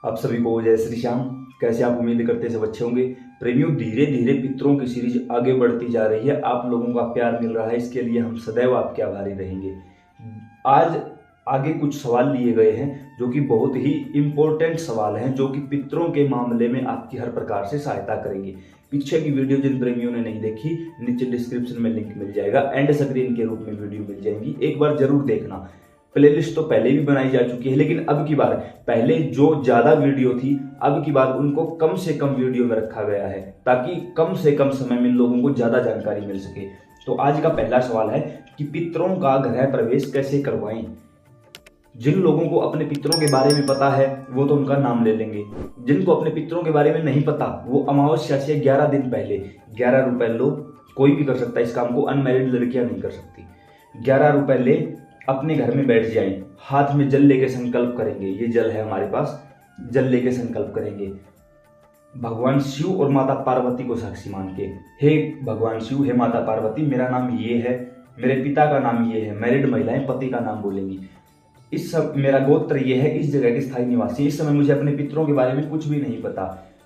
आप सभी को जय श्री श्याम। कैसे आप उम्मीद करते सब अच्छे होंगे। प्रेमियों, धीरे धीरे पितरों की सीरीज आगे बढ़ती जा रही है। आप लोगों का प्यार मिल रहा है, इसके लिए हम सदैव आपके आभारी रहेंगे। आज आगे कुछ सवाल लिए गए हैं जो कि बहुत ही इम्पोर्टेंट सवाल हैं, जो कि पितरों के मामले में आपकी हर प्रकार से सहायता करेंगे। पीछे की वीडियो जिन प्रेमियों ने नहीं देखी, नीचे डिस्क्रिप्शन में लिंक मिल जाएगा, एंड स्क्रीन के रूप में वीडियो मिल जाएंगी, एक बार जरूर देखना। प्लेलिस्ट तो पहले भी बनाई जा चुकी है, लेकिन अब की बार पहले जो ज्यादा वीडियो थी, अब की बार उनको कम से कम वीडियो में रखा गया है, ताकि कम से कम समय में लोगों को ज्यादा जानकारी मिल सके। तो आज का पहला सवाल है कि पितरों का गृह प्रवेश कैसे करवाएं। जिन लोगों को अपने पितरों के बारे में पता है वो तो उनका नाम ले लेंगे। जिनको अपने पितरों के बारे में नहीं पता, वो अमावस्या से 11 दिन पहले 11 रुपए लो। कोई भी कर सकता है इस काम को, अनमैरिड लड़कियां नहीं कर सकती। 11 रुपए ले, अपने घर में बैठ जाएं, हाथ में जल लेके संकल्प करेंगे। ये जल है हमारे पास, जल लेके संकल्प करेंगे भगवान शिव और माता पार्वती को साक्षी मान के। हे भगवान शिव, हे माता पार्वती, मेरा नाम ये है, मेरे पिता का नाम ये है। मैरिड महिलाएं पति का नाम बोलेंगी। इस सब मेरा गोत्र ये है, इस जगह के स्थायी निवासी। इस समय मुझे अपने पितरों के बारे में कुछ भी नहीं पता।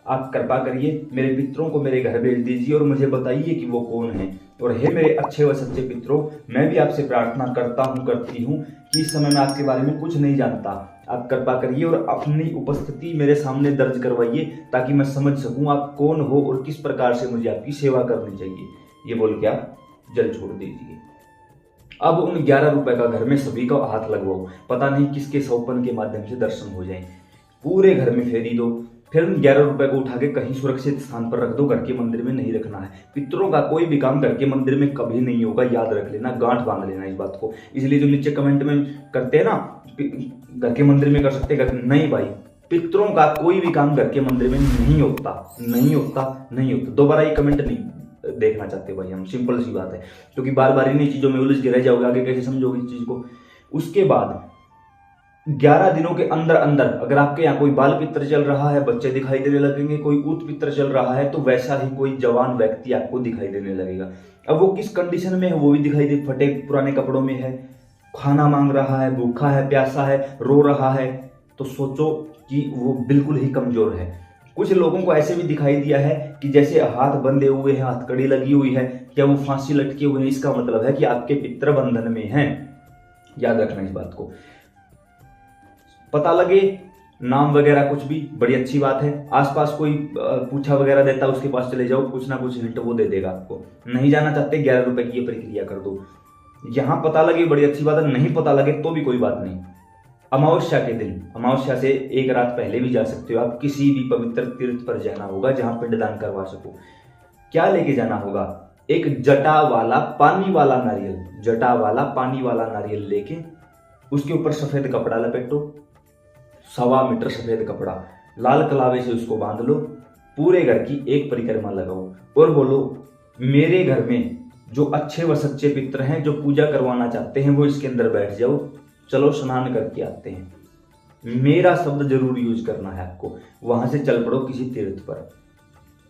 आप कृपा करिए, मेरे पितरों को मेरे घर भेज दीजिए और मुझे बताइए कि वो कौन है। और हे मेरे अच्छे व सच्चे पितरों, मैं भी आपसे प्रार्थना करता हूँ, करती हूँ कि इस समय मैं आपके बारे में कुछ नहीं जानता। आप कृपा करिए और अपनी उपस्थिति मेरे सामने दर्ज करवाइए, ताकि मैं समझ सकूं आप कौन हो और किस प्रकार से मुझे आपकी सेवा करनी चाहिए। ये बोल के आप जल छोड़ दीजिए। अब उन 11 रुपए का घर में सभी का हाथ लगवाओ, पता नहीं किसके सौपन के माध्यम से दर्शन हो जाए। पूरे घर में फेरी दो, फिर उन 11 रुपए को उठा के कहीं सुरक्षित स्थान पर रख दो। घर के मंदिर में नहीं रखना है। पितरों का कोई भी काम घर के मंदिर में कभी नहीं होगा, याद रख लेना, गांठ बांध लेना इस बात को। इसलिए जो नीचे कमेंट में करते हैं ना, घर के मंदिर में कर सकते, नहीं भाई, पितरों का कोई भी काम घर के मंदिर में नहीं होता, नहीं होता, नहीं होता। दोबारा ये कमेंट नहीं देखना चाहते भाई हम, सिंपल सी बात है, क्योंकि बार बार इन्हीं चीजों में उलझ के रह जाओगे, आगे कैसे समझोगे इस चीज को। उसके बाद 11 दिनों के अंदर अंदर अगर आपके यहाँ कोई बाल पित्र चल रहा है, बच्चे दिखाई देने लगेंगे। कोई ऊत पित्र चल रहा है तो वैसा ही कोई जवान व्यक्ति आपको दिखाई देने लगेगा। अब वो किस कंडीशन में है वो भी दिखाई दे, फटे पुराने कपड़ों में है, खाना मांग रहा है, भूखा है, प्यासा है, रो रहा है, तो सोचो कि वो बिल्कुल ही कमजोर है। कुछ लोगों को ऐसे भी दिखाई दिया है कि जैसे हाथ बंधे हुए हैं, हथकड़ी लगी हुई है, या वो फांसी लटके हुए हैं। इसका मतलब है कि आपके पितृ बंधन में हैं। याद रखना इस बात को। पता लगे नाम वगैरह कुछ भी, बड़ी अच्छी बात है। आसपास कोई पूछा वगैरह देता है, उसके पास चले जाओ, कुछ ना कुछ हिंट वो दे देगा आपको। नहीं जाना चाहते, 11 रुपए की ये प्रक्रिया कर दो। यहां पता लगे बड़ी अच्छी बात है, नहीं पता लगे तो भी कोई बात नहीं। अमावस्या के दिन, अमावस्या से एक रात पहले भी जा सकते हो आप। किसी भी पवित्र तीर्थ पर जाना होगा जहां पिंडदान करवा सको। क्या लेके जाना होगा? एक जटा वाला पानी वाला नारियल, जटा वाला पानी वाला नारियल लेके उसके ऊपर सफेद कपड़ा लपेटो, 1.25 मीटर सफेद कपड़ा, लाल कलावे से उसको बांध लो। पूरे घर की एक परिक्रमा लगाओ और बोलो, मेरे घर में जो अच्छे व सच्चे पितर हैं, जो पूजा करवाना चाहते हैं, वो इसके अंदर बैठ जाओ। चलो स्नान करके आते हैं। मेरा शब्द जरूर यूज करना है आपको। वहां से चल पड़ो किसी तीर्थ पर,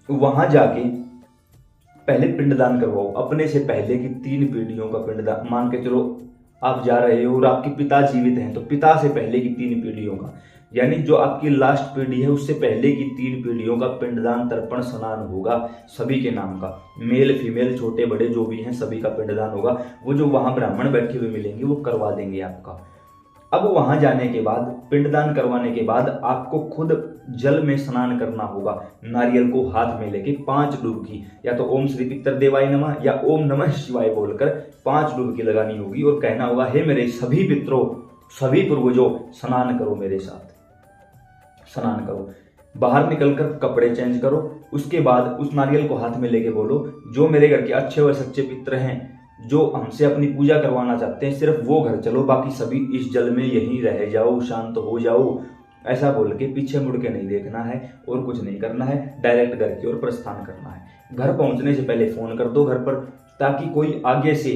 वहां जाके पहले पिंडदान करवाओ। अपने से पहले की 3 पीढ़ियों का पिंडदान, मान के चलो आप जा रहे हो और आपके पिता जीवित हैं, तो पिता से पहले की 3 पीढ़ियों का, यानी जो आपकी लास्ट पीढ़ी है उससे पहले की 3 पीढ़ियों का पिंडदान तर्पण स्नान होगा। सभी के नाम का, मेल फीमेल छोटे बड़े जो भी हैं सभी का पिंडदान होगा। वो जो वहां ब्राह्मण बैठे हुए मिलेंगे वो करवा देंगे आपका। अब वहां जाने के बाद, पिंडदान करवाने के बाद आपको खुद जल में स्नान करना होगा। नारियल को हाथ में लेके 5 डुबकी, या तो ओम श्री पितर देवाय नमः या ओम नमः शिवाय बोलकर 5 डुबकी लगानी होगी और कहना होगा, हे मेरे सभी पितरों, सभी पूर्वजों, स्नान करो मेरे साथ, स्नान करो। बाहर निकलकर कपड़े चेंज करो। उसके बाद उस नारियल को हाथ में लेके बोलो, जो मेरे घर के अच्छे व सच्चे पितर हैं, जो हमसे अपनी पूजा करवाना चाहते हैं, सिर्फ वो घर चलो, बाकी सभी इस जल में यहीं रह जाओ, शांत हो जाओ। ऐसा बोल के पीछे मुड़ के नहीं देखना है और कुछ नहीं करना है, डायरेक्ट घर की ओर प्रस्थान करना है। घर पहुंचने से पहले फोन कर दो घर पर, ताकि कोई आगे से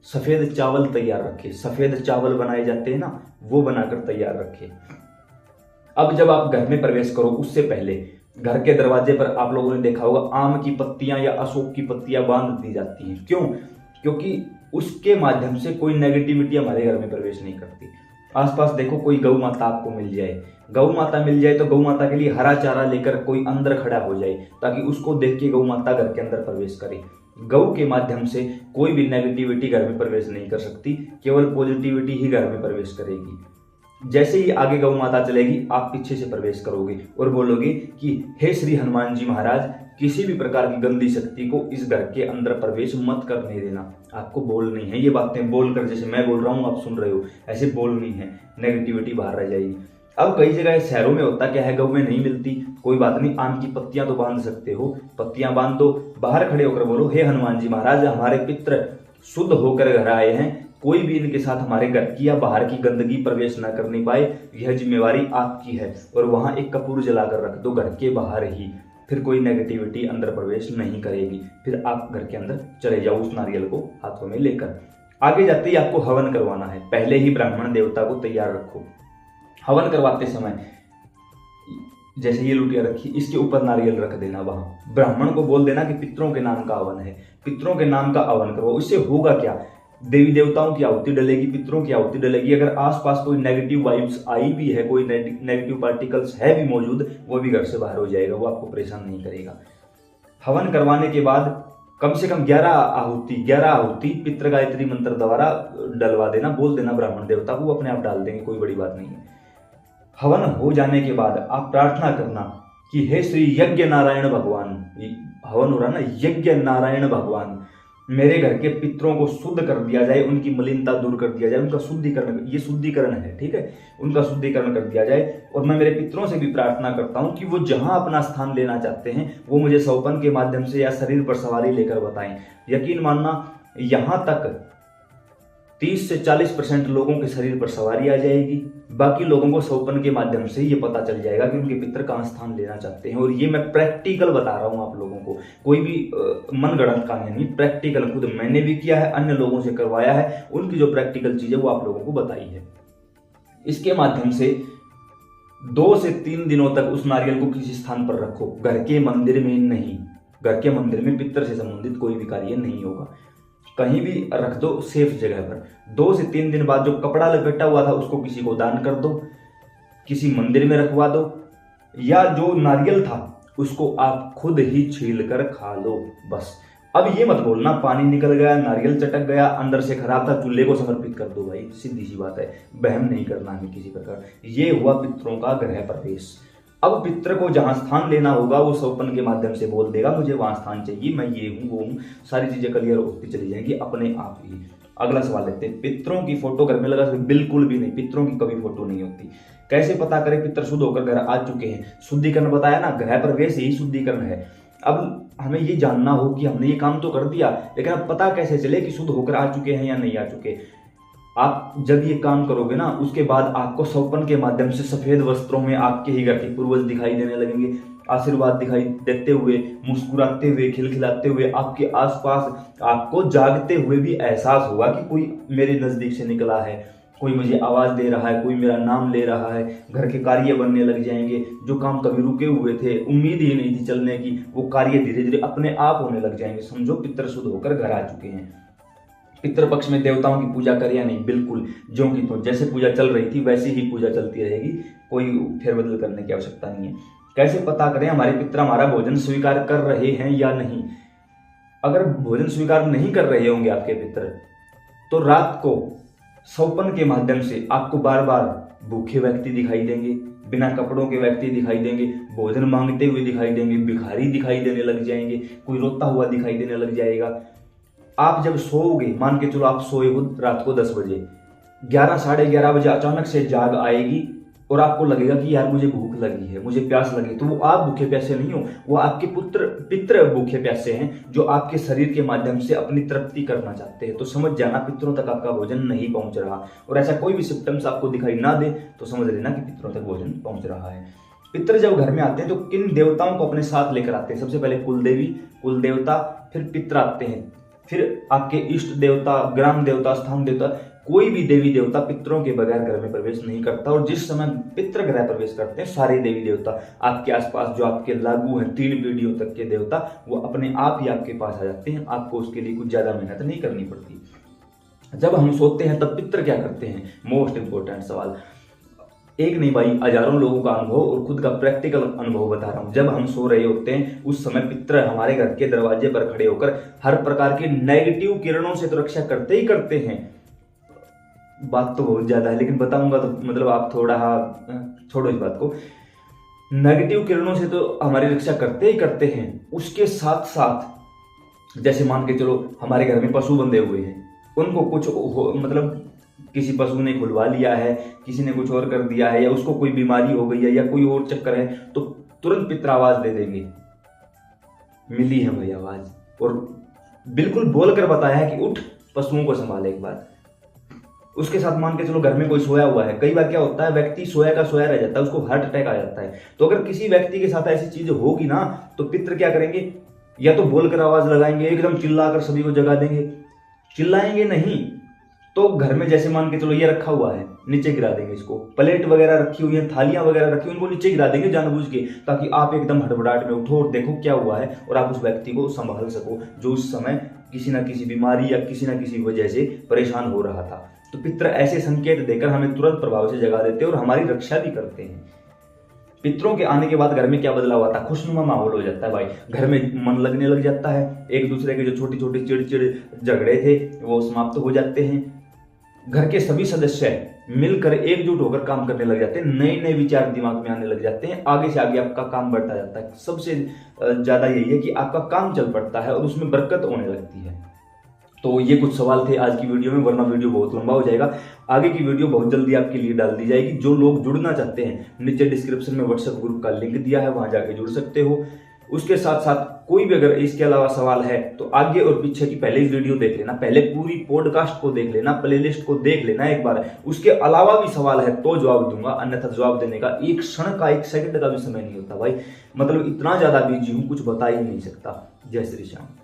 सफेद चावल तैयार रखे। सफेद चावल बनाए जाते हैं ना, वो बनाकर तैयार रखे। अब जब आप घर में प्रवेश करो, उससे पहले घर के दरवाजे पर आप लोगों ने देखा होगा आम की पत्तियां या अशोक की पत्तियां बांध दी जाती हैं। क्यों? क्योंकि उसके माध्यम से कोई नेगेटिविटी हमारे घर में प्रवेश नहीं करती। आसपास देखो कोई गौ माता आपको मिल जाए, गौ माता मिल जाए तो गौ माता के लिए हरा चारा लेकर कोई अंदर खड़ा हो जाए, ताकि उसको देख के गौ माता घर के अंदर प्रवेश करे। गौ के माध्यम से कोई भी नेगेटिविटी घर में प्रवेश नहीं कर सकती, केवल पॉजिटिविटी ही घर में प्रवेश करेगी। जैसे ही आगे गौ माता चलेगी, आप पीछे से प्रवेश करोगे और बोलोगे कि हे श्री हनुमान जी महाराज, किसी भी प्रकार की गंदी शक्ति को इस घर के अंदर प्रवेश मत करने देना। आपको बोलनी है ये बातें, बोलकर, जैसे मैं बोल रहा हूँ आप सुन रहे हो, ऐसे बोलनी है, नेगेटिविटी बाहर रह जाएगी। अब कई जगह शहरों में होता क्या है, गौ में नहीं मिलती, कोई बात नहीं, आम की पत्तियां तो बांध सकते हो, पत्तियां बांध दो, बाहर खड़े होकर बोलो हे हनुमान जी महाराज, हमारे पित्र शुद्ध होकर घर आए हैं, कोई भी इनके साथ हमारे घर की या बाहर की गंदगी प्रवेश न करने पाए, यह जिम्मेवारी आपकी है। और वहां एक कपूर जलाकर रख दो घर के बाहर ही, फिर कोई नेगेटिविटी अंदर प्रवेश नहीं करेगी। फिर आप घर के अंदर चले जाओ उस नारियल को हाथों में लेकर। आगे जाते ही आपको हवन करवाना है, पहले ही ब्राह्मण देवता को तैयार रखो। हवन करवाते समय जैसे ये लुटिया रखी, इसके ऊपर नारियल रख देना, वहां ब्राह्मण को बोल देना कि पितरों के नाम का हवन है, पितरों के नाम का हवन करो। इससे होगा क्या, देवी देवताओं की आहुति डलेगी, पितरों की आहुति डलेगी। अगर आसपास कोई नेगेटिव वाइब्स आई भी है, कोई नेगेटिव पार्टिकल्स है भी मौजूद, वो भी घर से बाहर हो जाएगा, वो आपको परेशान नहीं करेगा। हवन करवाने के बाद कम से कम 11 आहुति पितृ गायत्री मंत्र द्वारा डलवा देना, बोल देना ब्राह्मण देवता को, वो अपने आप डाल देंगे, कोई बड़ी बात नहीं है। हवन हो जाने के बाद आप प्रार्थना करना कि हे श्री यज्ञ नारायण भगवान, हवन हो रहा ना, यज्ञ नारायण भगवान, मेरे घर के पितरों को शुद्ध कर दिया जाए, उनकी मलिनता दूर कर दिया जाए, उनका शुद्धिकरण, ये शुद्धिकरण है, ठीक है, उनका शुद्धिकरण कर दिया जाए। और मैं मेरे पितरों से भी प्रार्थना करता हूं कि वो जहां अपना स्थान लेना चाहते हैं वो मुझे सौपन के माध्यम से या शरीर पर सवारी लेकर बताएं। यकीन मानना, यहां तक 30 से 40% लोगों के शरीर पर सवारी आ जाएगी, बाकी लोगों को सौपन के माध्यम से ये पता चल जाएगा कि उनके पितर कहाँ स्थान लेना चाहते हैं। और ये मैं प्रैक्टिकल बता रहा हूँ आप लोगों को, कोई भी मनगढ़ंत कहानी नहीं, प्रैक्टिकल खुद मैंने भी किया है, अन्य लोगों से करवाया है, उनकी जो प्रैक्टिकल चीजें वो आप लोगों को बताई है। इसके माध्यम से 2 से 3 दिनों तक उस नारियल को किसी स्थान पर रखो, घर के मंदिर में नहीं, घर के मंदिर में पितर से संबंधित कोई भी कार्य नहीं होगा, कहीं भी रख दो सेफ जगह पर। 2 से 3 दिन बाद जो कपड़ा लपेटा हुआ था उसको किसी को दान कर दो, किसी मंदिर में रखवा दो, या जो नारियल था उसको आप खुद ही छील कर खा लो बस। अब ये मत बोलना पानी निकल गया, नारियल चटक गया, अंदर से खराब था, चूल्हे को समर्पित कर दो भाई, सीधी सी बात है, बहम नहीं करना है किसी प्रकार। ये हुआ पितरों का गृह प्रवेश। अब पित्र को जहां स्थान लेना होगा वो सौपन के माध्यम से बोल देगा मुझे वहां स्थान चाहिए, मैं ये हूँ वो हूँ, सारी चीजें क्लियर होती चली जाएंगी अपने आप ही। अगला सवाल लेते हैं, पितरों की फोटो घर में लगा सकते? बिल्कुल भी नहीं, पितरों की कभी फोटो नहीं होती। कैसे पता करें पितर शुद्ध होकर घर आ चुके हैं? शुद्धिकरण बताया ना, गृह प्रवेश यही शुद्धिकरण है। अब हमें ये जानना हो कि हमने ये काम तो कर दिया, लेकिन अब पता कैसे चले कि शुद्ध होकर आ चुके हैं या नहीं आ चुके? आप जब ये काम करोगे ना, उसके बाद आपको सौपन के माध्यम से सफेद वस्त्रों में आपके ही घर के पूर्वज दिखाई देने लगेंगे, आशीर्वाद दिखाई देते हुए, मुस्कुराते हुए, खिलखिलाते हुए, आपके आसपास आपको जागते हुए भी एहसास होगा कि कोई मेरे नजदीक से निकला है, कोई मुझे आवाज दे रहा है, कोई मेरा नाम ले रहा है। घर के कार्य बनने लग जाएंगे, जो काम कभी रुके हुए थे, उम्मीद ही नहीं थी चलने की, वो कार्य धीरे धीरे अपने आप होने लग जाएंगे। समझो पितर शुद्ध होकर घर आ चुके हैं। पितृ पक्ष में देवताओं की पूजा करें या नहीं? बिल्कुल, जो कि तो जैसे पूजा चल रही थी वैसे ही पूजा चलती रहेगी, कोई फेरबदल करने की आवश्यकता नहीं है। कैसे पता करें हमारे पितर हमारा भोजन स्वीकार कर रहे हैं या नहीं? अगर भोजन स्वीकार नहीं कर रहे होंगे आपके पितर, तो रात को सौपन के माध्यम से आपको बार बार भूखे व्यक्ति दिखाई देंगे, बिना कपड़ों के व्यक्ति दिखाई देंगे, भोजन मांगते हुए दिखाई देंगे, भिखारी दिखाई देने लग जाएंगे, कोई रोता हुआ दिखाई देने लग जाएगा। आप जब सोओगे, मान के चलो आप सोए हो रात को 10 बजे, 11 साढ़े 11 बजे अचानक से जाग आएगी और आपको लगेगा कि यार मुझे भूख लगी है, मुझे प्यास लगी, तो वो आप भूखे प्यासे नहीं हो, वो आपके पितर भूखे प्यासे हैं, जो आपके शरीर के माध्यम से अपनी तृप्ति करना चाहते हैं। तो समझ जाना पितरों तक आपका भोजन नहीं पहुंच रहा, और ऐसा कोई भी सिम्टम्स आपको दिखाई ना दे तो समझ लेना कि पितरों तक भोजन पहुंच रहा है। पितर जब घर में आते हैं तो किन देवताओं को अपने साथ लेकर आते हैं? सबसे पहले कुलदेवी, कुल देवता, फिर पितर आते हैं, फिर आपके इष्ट देवता, ग्राम देवता, स्थान देवता। कोई भी देवी देवता पितरों के बगैर घर में प्रवेश नहीं करता। और जिस समय पितर गृह प्रवेश करते हैं, सारे देवी देवता आपके आसपास जो आपके लागू हैं 3 पीढ़ियों तक के देवता, वो अपने आप ही आपके पास आ जाते हैं। आपको उसके लिए कुछ ज्यादा मेहनत नहीं करनी पड़ती। जब हम सोते हैं तब पितर क्या करते हैं? मोस्ट इंपोर्टेंट सवाल। एक नहीं भाई, हजारों लोगों का अनुभव और खुद का प्रैक्टिकल अनुभव बता रहा हूं। जब हम सो रहे होते हैं उस समय पितर हमारे घर के दरवाजे पर खड़े होकर हर प्रकार की नेगेटिव किरणों से तो रक्षा करते ही करते हैं। बात तो बहुत ज्यादा है लेकिन बताऊंगा तो मतलब आप थोड़ा छोड़ो इस बात को। नेगेटिव किरणों से तो हमारी रक्षा करते ही करते हैं, उसके साथ साथ जैसे मान के चलो हमारे घर में पशु बंधे हुए हैं, उनको कुछ मतलब किसी पशु ने खुलवा लिया है, किसी ने कुछ और कर दिया है, या उसको कोई बीमारी हो गई है या कोई और चक्कर है, तो तुरंत पितर आवाज दे देंगे, मिली है भाई आवाज, और बिल्कुल बोल कर बताया है कि उठ पशुओं को संभाले एक बार। उसके साथ मान के चलो घर में कोई सोया हुआ है, कई बार क्या होता है व्यक्ति सोया का सोया रह जाता है, उसको हार्ट अटैक आ जाता है। तो अगर किसी व्यक्ति के साथ ऐसी चीज होगी ना तो पितर क्या करेंगे, या तो बोलकर आवाज लगाएंगे, एकदम चिल्लाकर सभी को जगा देंगे। चिल्लाएंगे नहीं तो घर में जैसे मान के चलो ये रखा हुआ है, नीचे गिरा देंगे इसको, प्लेट वगैरह रखी हुई है, थालियां वगैरह रखी हुई, उनको नीचे गिरा देंगे जानबूझ के, ताकि आप एकदम हड़बड़ाहट में उठो और देखो क्या हुआ है और आप उस व्यक्ति को संभाल सको जो उस समय किसी ना किसी बीमारी या किसी ना किसी वजह से परेशान हो रहा था। तो पितर ऐसे संकेत देकर हमें तुरंत प्रभाव से जगा देते हैं और हमारी रक्षा भी करते हैं। पितरों के आने के बाद घर में क्या बदलाव आता है, खुशनुमा माहौल हो जाता है भाई, घर में मन लगने लग जाता है, एक दूसरे के जो छोटी छोटी चिड़चिड़ झगड़े थे वो समाप्त हो जाते हैं, घर के सभी सदस्य मिलकर एकजुट होकर काम करने लग जाते हैं, नए नए विचार दिमाग में आने लग जाते हैं, आगे से आगे आपका काम बढ़ता जाता है। सबसे ज्यादा यही है कि आपका काम चल पड़ता है और उसमें बरकत होने लगती है। तो ये कुछ सवाल थे आज की वीडियो में, वरना वीडियो बहुत लंबा हो जाएगा। आगे की वीडियो बहुत जल्दी आपके लिए डाल दी जाएगी। जो लोग जुड़ना चाहते हैं नीचे डिस्क्रिप्शन में व्हाट्सएप ग्रुप का लिंक दिया है, वहां जाके जुड़ सकते हो। उसके साथ साथ कोई भी अगर इसके अलावा सवाल है तो आगे और पीछे की पहले वीडियो देख लेना, पहले पूरी पॉडकास्ट को देख लेना, प्लेलिस्ट को देख लेना एक बार। उसके अलावा भी सवाल है तो जवाब दूंगा, अन्यथा जवाब देने का एक क्षण का एक सेकंड का भी समय नहीं होता भाई। मतलब इतना ज्यादा बिजी हूं, कुछ बता ही नहीं सकता। जय श्री श्याम।